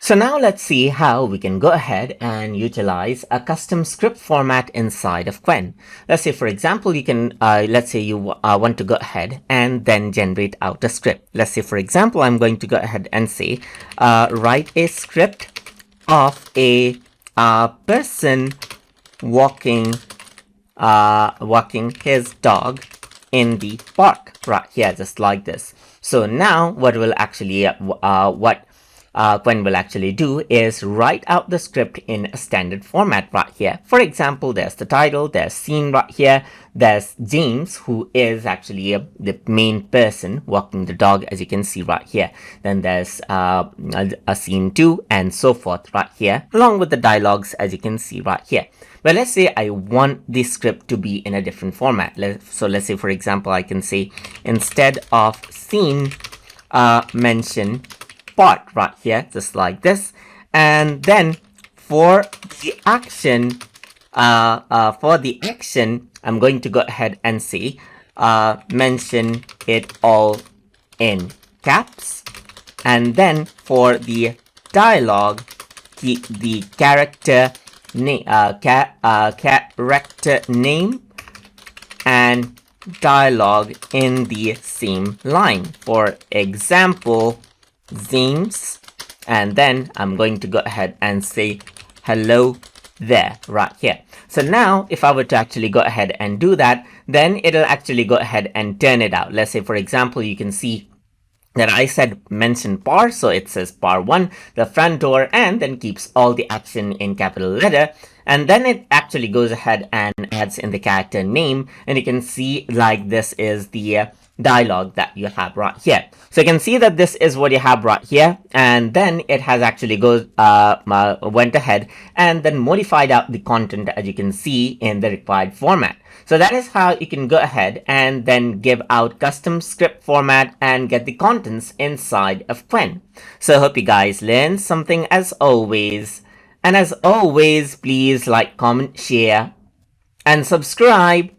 So now let's see how we can go ahead and utilize a custom script format inside of Qwen. Let's say, for example, you can, let's say you want to go ahead and then generate out a script. Let's say, for example, I'm going to go ahead and say, write a script of a person walking his dog in the park right here, just like this. So now what will actually Qwen will actually do is write out the script in a standard format right here. For example, there's the title, there's scene right here, there's James, who is actually the main person walking the dog, as you can see right here. Then there's a scene 2 and so forth right here, along with the dialogues, as you can see right here. But let's say I want the script to be in a different format. So let's say, for example, I can say instead of scene, mention part right here, just like this. And then for the action, I'm going to go ahead and say, mention it all in caps. And then for the dialogue, keep the character name and dialogue in the same line. For example, James, and then I'm going to go ahead and say hello there right here. So now if I were to actually go ahead and do that, then it'll actually go ahead and turn it out. Let's say, for example, you can see that I said mention par, so it says par 1, the front door, and then keeps all the action in capital letter. And then it actually goes ahead and adds in the character name, and you can see like this is the dialogue that you have right here. So you can see that this is what you have right here, and then it has actually went ahead and then modified out the content, as you can see, in the required format. So that is how you can go ahead and then give out custom script format and get the contents inside of Qwen. So I hope you guys learned something as always. And as always, please like, comment, share, and subscribe.